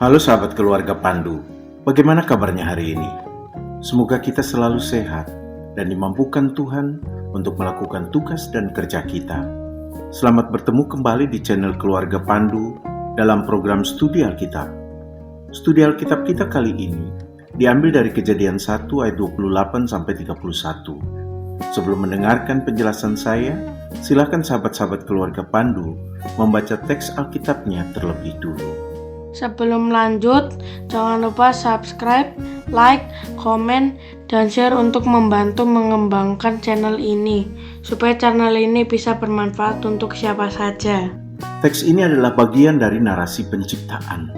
Halo sahabat keluarga Pandu, bagaimana kabarnya hari ini? Semoga kita selalu sehat dan dimampukan Tuhan untuk melakukan tugas dan kerja kita. Selamat bertemu kembali di channel Keluarga Pandu dalam program Studi Alkitab. Studi Alkitab kita kali ini diambil dari Kejadian 1 ayat 28-31. Sebelum mendengarkan penjelasan saya, silakan sahabat-sahabat keluarga Pandu membaca teks Alkitabnya terlebih dulu. Sebelum lanjut, jangan lupa subscribe, like, komen, dan share untuk membantu mengembangkan channel ini, supaya channel ini bisa bermanfaat untuk siapa saja. Teks ini adalah bagian dari narasi penciptaan.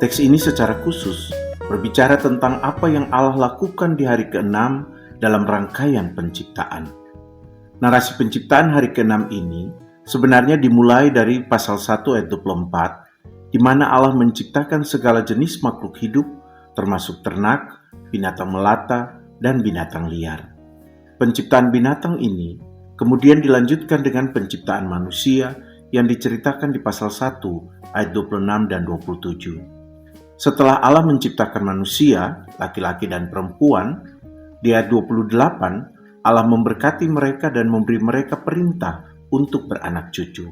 Teks ini secara khusus berbicara tentang apa yang Allah lakukan di hari ke-6 dalam rangkaian penciptaan. Narasi penciptaan hari ke-6 ini sebenarnya dimulai dari pasal 1 ayat 24, di mana Allah menciptakan segala jenis makhluk hidup, termasuk ternak, binatang melata, dan binatang liar. Penciptaan binatang ini kemudian dilanjutkan dengan penciptaan manusia yang diceritakan di pasal 1 ayat 26 dan 27. Setelah Allah menciptakan manusia, laki-laki dan perempuan, di ayat 28 Allah memberkati mereka dan memberi mereka perintah untuk beranak cucu.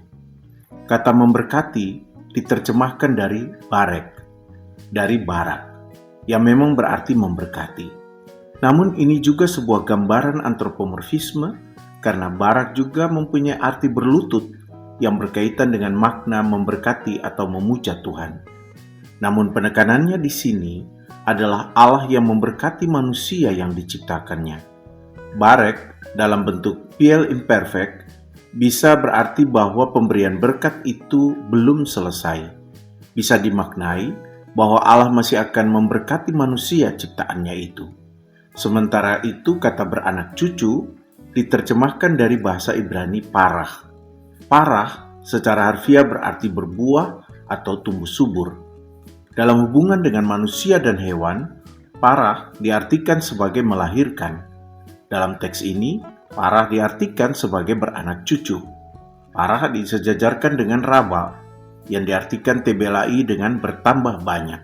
Kata memberkati diterjemahkan dari barak, yang memang berarti memberkati. Namun ini juga sebuah gambaran antropomorfisme, karena barak juga mempunyai arti berlutut yang berkaitan dengan makna memberkati atau memuja Tuhan. Namun penekanannya di sini adalah Allah yang memberkati manusia yang diciptakannya. Barek dalam bentuk piel imperfect bisa berarti bahwa pemberian berkat itu belum selesai. Bisa dimaknai bahwa Allah masih akan memberkati manusia ciptaannya itu. Sementara itu kata beranak cucu diterjemahkan dari bahasa Ibrani parah. Parah secara harfiah berarti berbuah atau tumbuh subur. Dalam hubungan dengan manusia dan hewan, parah diartikan sebagai melahirkan. Dalam teks ini, parah diartikan sebagai beranak cucu. Parah disejajarkan dengan raba, yang diartikan tebelai dengan bertambah banyak.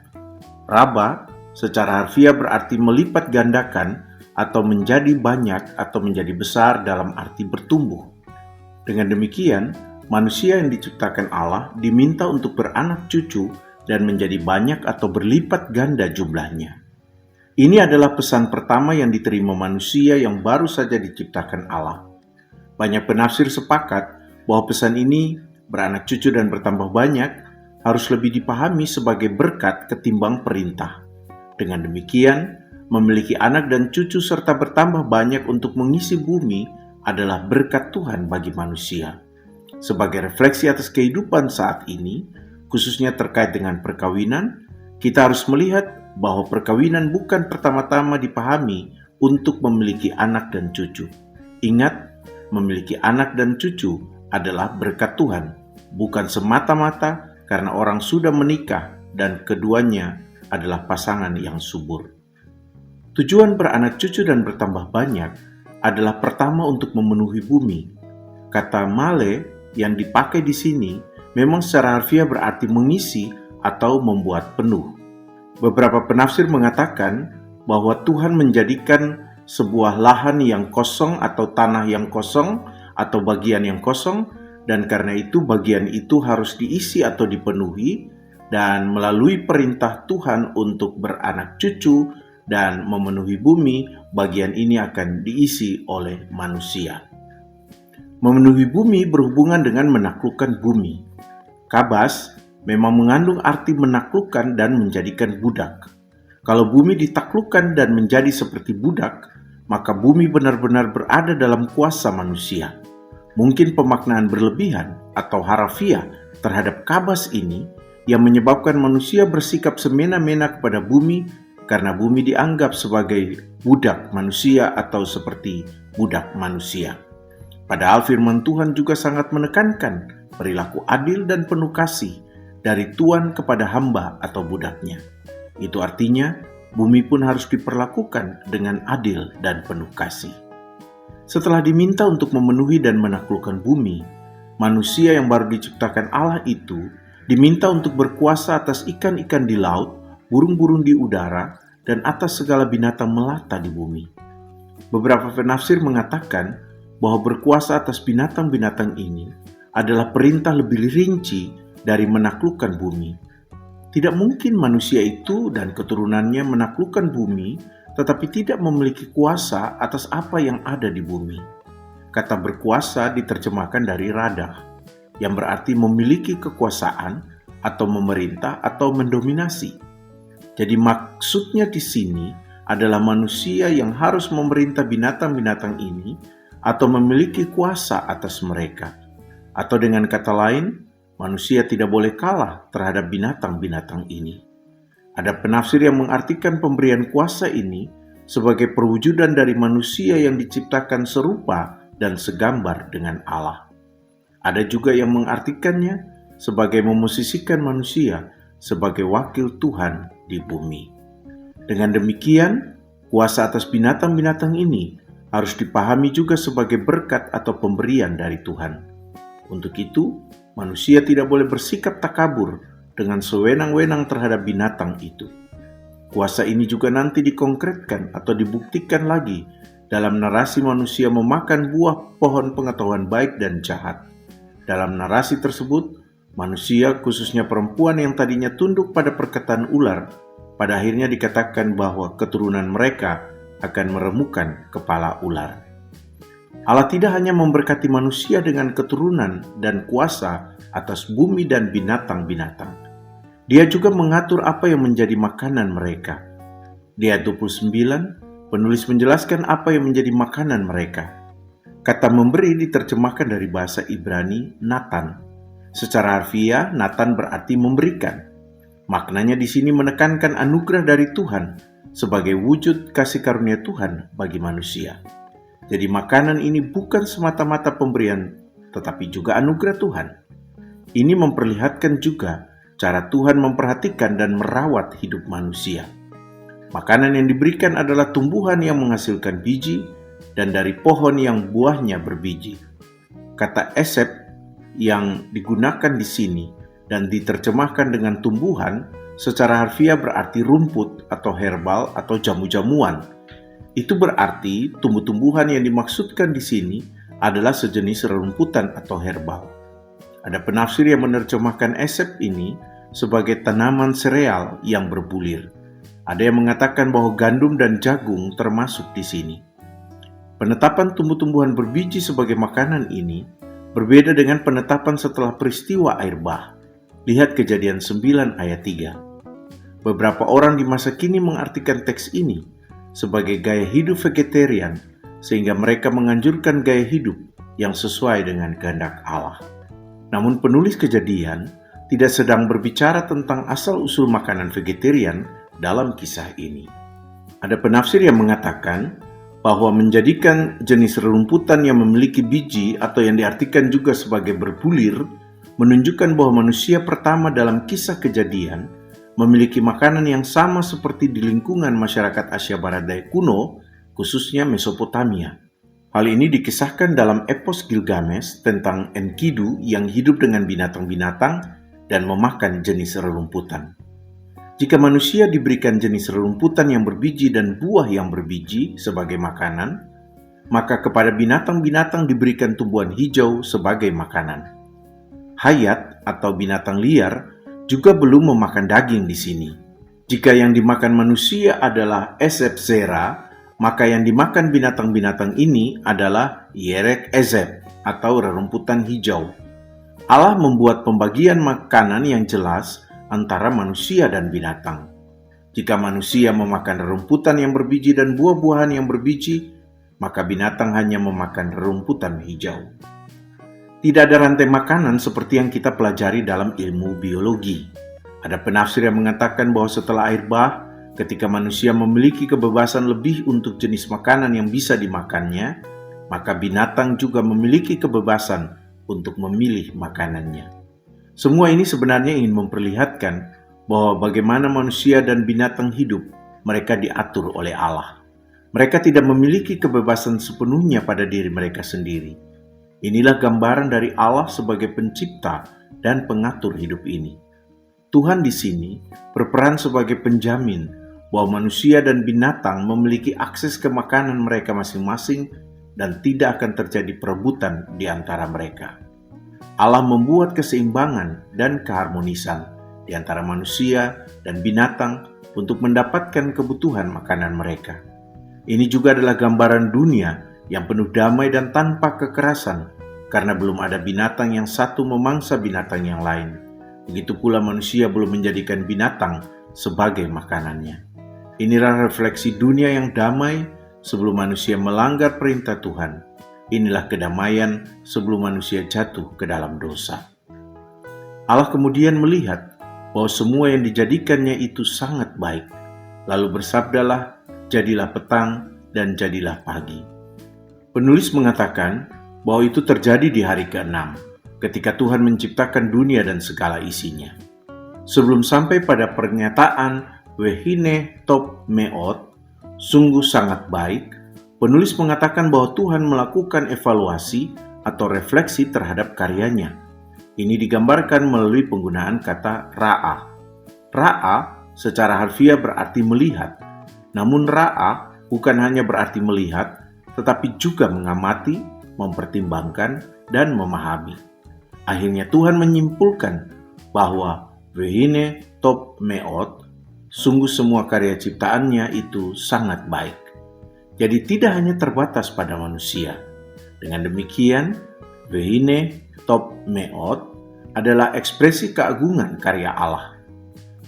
Raba secara harfiah berarti melipat gandakan atau menjadi banyak atau menjadi besar dalam arti bertumbuh. Dengan demikian, manusia yang diciptakan Allah diminta untuk beranak cucu dan menjadi banyak atau berlipat ganda jumlahnya. Ini adalah pesan pertama yang diterima manusia yang baru saja diciptakan Allah. Banyak penafsir sepakat bahwa pesan ini, beranak cucu dan bertambah banyak, harus lebih dipahami sebagai berkat ketimbang perintah. Dengan demikian, memiliki anak dan cucu serta bertambah banyak untuk mengisi bumi adalah berkat Tuhan bagi manusia. Sebagai refleksi atas kehidupan saat ini, khususnya terkait dengan perkawinan, kita harus melihat bahwa perkawinan bukan pertama-tama dipahami untuk memiliki anak dan cucu. Ingat, memiliki anak dan cucu adalah berkat Tuhan, bukan semata-mata karena orang sudah menikah dan keduanya adalah pasangan yang subur. Tujuan beranak cucu dan bertambah banyak adalah pertama untuk memenuhi bumi. Kata male yang dipakai di sini memang secara harfiah berarti mengisi atau membuat penuh. Beberapa penafsir mengatakan bahwa Tuhan menjadikan sebuah lahan yang kosong atau tanah yang kosong atau bagian yang kosong, dan karena itu bagian itu harus diisi atau dipenuhi, dan melalui perintah Tuhan untuk beranak cucu dan memenuhi bumi, bagian ini akan diisi oleh manusia. Memenuhi bumi berhubungan dengan menaklukkan bumi. Kabas memang mengandung arti menaklukkan dan menjadikan budak. Kalau bumi ditaklukkan dan menjadi seperti budak, maka bumi benar-benar berada dalam kuasa manusia. Mungkin pemaknaan berlebihan atau harafiah terhadap kabas ini yang menyebabkan manusia bersikap semena-mena kepada bumi karena bumi dianggap sebagai budak manusia atau seperti budak manusia. Padahal firman Tuhan juga sangat menekankan perilaku adil dan penuh kasih dari tuan kepada hamba atau budaknya. Itu artinya, bumi pun harus diperlakukan dengan adil dan penuh kasih. Setelah diminta untuk memenuhi dan menaklukkan bumi, manusia yang baru diciptakan Allah itu Diminta untuk berkuasa atas ikan-ikan di laut, burung-burung di udara, dan atas segala binatang melata di bumi. Beberapa penafsir mengatakan bahwa berkuasa atas binatang-binatang ini adalah perintah lebih rinci dari menaklukkan bumi. Tidak mungkin manusia itu dan keturunannya menaklukkan bumi, tetapi tidak memiliki kuasa atas apa yang ada di bumi. Kata berkuasa diterjemahkan dari radah, yang berarti memiliki kekuasaan atau memerintah atau mendominasi. Jadi maksudnya di sini adalah manusia yang harus memerintah binatang-binatang ini atau memiliki kuasa atas mereka. Atau dengan kata lain, manusia tidak boleh kalah terhadap binatang-binatang ini. Ada penafsir yang mengartikan pemberian kuasa ini sebagai perwujudan dari manusia yang diciptakan serupa dan segambar dengan Allah. Ada juga yang mengartikannya sebagai memosisikan manusia sebagai wakil Tuhan di bumi. Dengan demikian, kuasa atas binatang-binatang ini harus dipahami juga sebagai berkat atau pemberian dari Tuhan. Untuk itu, manusia tidak boleh bersikap takabur dengan sewenang-wenang terhadap binatang itu. Kuasa ini juga nanti dikonkretkan atau dibuktikan lagi dalam narasi manusia memakan buah pohon pengetahuan baik dan jahat. Dalam narasi tersebut, manusia, khususnya perempuan yang tadinya tunduk pada perkataan ular, pada akhirnya dikatakan bahwa keturunan mereka akan meremukan kepala ular. Allah tidak hanya memberkati manusia dengan keturunan dan kuasa atas bumi dan binatang-binatang. Dia juga mengatur apa yang menjadi makanan mereka. Di ayat 29, penulis menjelaskan apa yang menjadi makanan mereka. Kata memberi diterjemahkan dari bahasa Ibrani Natan. Secara harfiah, Natan berarti memberikan. Maknanya di sini menekankan anugerah dari Tuhan sebagai wujud kasih karunia Tuhan bagi manusia. Jadi makanan ini bukan semata-mata pemberian, tetapi juga anugerah Tuhan. Ini memperlihatkan juga cara Tuhan memperhatikan dan merawat hidup manusia. Makanan yang diberikan adalah tumbuhan yang menghasilkan biji dan dari pohon yang buahnya berbiji. Kata esep yang digunakan di sini dan diterjemahkan dengan tumbuhan secara harfiah berarti rumput atau herbal atau jamu-jamuan. Itu berarti tumbuh-tumbuhan yang dimaksudkan di sini adalah sejenis rerumputan atau herbal. Ada penafsir yang menerjemahkan esep ini sebagai tanaman sereal yang berbulir. Ada yang mengatakan bahwa gandum dan jagung termasuk di sini. Penetapan tumbuh-tumbuhan berbiji sebagai makanan ini berbeda dengan penetapan setelah peristiwa air bah. Lihat Kejadian 9 ayat 3. Beberapa orang di masa kini mengartikan teks ini sebagai gaya hidup vegetarian, sehingga mereka menganjurkan gaya hidup yang sesuai dengan kehendak Allah. Namun penulis Kejadian tidak sedang berbicara tentang asal-usul makanan vegetarian dalam kisah ini. Ada penafsir yang mengatakan bahwa menjadikan jenis rerumputan yang memiliki biji atau yang diartikan juga sebagai berbulir menunjukkan bahwa manusia pertama dalam kisah Kejadian memiliki makanan yang sama seperti di lingkungan masyarakat Asia Barat Daya kuno, khususnya Mesopotamia. Hal ini dikisahkan dalam epos Gilgamesh tentang Enkidu yang hidup dengan binatang-binatang dan memakan jenis rerumputan. Jika manusia diberikan jenis rerumputan yang berbiji dan buah yang berbiji sebagai makanan, maka kepada binatang-binatang diberikan tumbuhan hijau sebagai makanan. Hayat atau binatang liar juga belum memakan daging di sini. Jika yang dimakan manusia adalah esep zera, maka yang dimakan binatang-binatang ini adalah yerek ezeb atau rerumputan hijau. Allah membuat pembagian makanan yang jelas antara manusia dan binatang. Jika manusia memakan rerumputan yang berbiji dan buah-buahan yang berbiji, maka binatang hanya memakan rerumputan hijau. Tidak ada rantai makanan seperti yang kita pelajari dalam ilmu biologi. Ada penafsir yang mengatakan bahwa setelah air bah, ketika manusia memiliki kebebasan lebih untuk jenis makanan yang bisa dimakannya, maka binatang juga memiliki kebebasan untuk memilih makanannya. Semua ini sebenarnya ingin memperlihatkan bahwa bagaimana manusia dan binatang hidup, mereka diatur oleh Allah. Mereka tidak memiliki kebebasan sepenuhnya pada diri mereka sendiri. Inilah gambaran dari Allah sebagai pencipta dan pengatur hidup ini. Tuhan di sini berperan sebagai penjamin bahwa manusia dan binatang memiliki akses ke makanan mereka masing-masing dan tidak akan terjadi perebutan di antara mereka. Allah membuat keseimbangan dan keharmonisan di antara manusia dan binatang untuk mendapatkan kebutuhan makanan mereka. Ini juga adalah gambaran dunia yang penuh damai dan tanpa kekerasan, karena belum ada binatang yang satu memangsa binatang yang lain. Begitu pula manusia belum menjadikan binatang sebagai makanannya. Inilah refleksi dunia yang damai sebelum manusia melanggar perintah Tuhan. Inilah kedamaian sebelum manusia jatuh ke dalam dosa. Allah kemudian melihat bahwa semua yang dijadikannya itu sangat baik. Lalu bersabdalah, jadilah petang dan jadilah pagi. Penulis mengatakan bahwa itu terjadi di hari ke-6. Ketika Tuhan menciptakan dunia dan segala isinya. Sebelum sampai pada pernyataan Wehine Top Meot, sungguh sangat baik, penulis mengatakan bahwa Tuhan melakukan evaluasi atau refleksi terhadap karyanya. Ini digambarkan melalui penggunaan kata ra'a. Ra'a secara harfiah berarti melihat, namun ra'a bukan hanya berarti melihat, tetapi juga mengamati, mempertimbangkan, dan memahami. Akhirnya Tuhan menyimpulkan bahwa Wehine Top Meot, sungguh semua karya ciptaannya itu sangat baik. Jadi tidak hanya terbatas pada manusia. Dengan demikian, Wehine Top Meot adalah ekspresi keagungan karya Allah.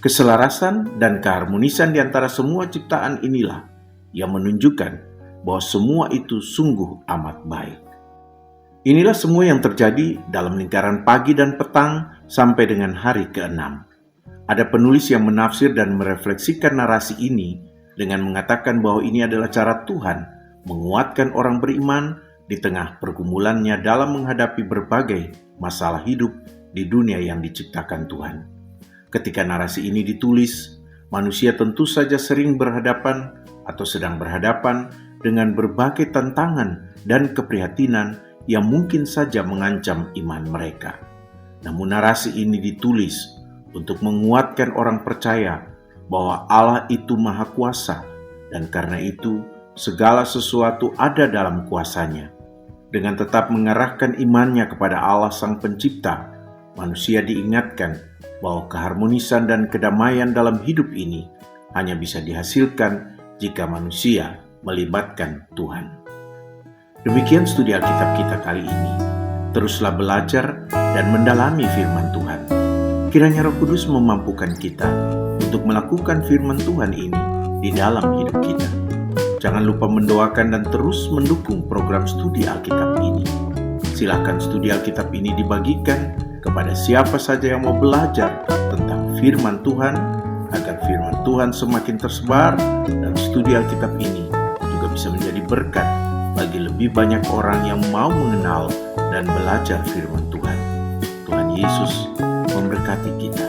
Keselarasan dan keharmonisan di antara semua ciptaan inilah yang menunjukkan bahwa semua itu sungguh amat baik. Inilah semua yang terjadi dalam lingkaran pagi dan petang sampai dengan hari ke-6. Ada penulis yang menafsir dan merefleksikan narasi ini dengan mengatakan bahwa ini adalah cara Tuhan menguatkan orang beriman di tengah pergumulannya dalam menghadapi berbagai masalah hidup di dunia yang diciptakan Tuhan. Ketika narasi ini ditulis, manusia tentu saja sering berhadapan atau sedang berhadapan dengan berbagai tantangan dan keprihatinan yang mungkin saja mengancam iman mereka. Namun narasi ini ditulis untuk menguatkan orang percaya bahwa Allah itu Maha Kuasa, dan karena itu segala sesuatu ada dalam kuasanya. Dengan tetap mengarahkan imannya kepada Allah Sang Pencipta, manusia diingatkan bahwa keharmonisan dan kedamaian dalam hidup ini hanya bisa dihasilkan jika manusia melibatkan Tuhan. Demikian studi Alkitab kita kali ini. Teruslah belajar dan mendalami firman Tuhan. Kiranya Roh Kudus memampukan kita untuk melakukan firman Tuhan ini di dalam hidup kita. Jangan lupa mendoakan dan terus mendukung program studi Alkitab ini. Silakan studi Alkitab ini dibagikan kepada siapa saja yang mau belajar tentang firman Tuhan, agar firman Tuhan semakin tersebar dan studi Alkitab ini juga bisa menjadi berkat bagi lebih banyak orang yang mau mengenal dan belajar firman Tuhan. Tuhan Yesus memberkati kita.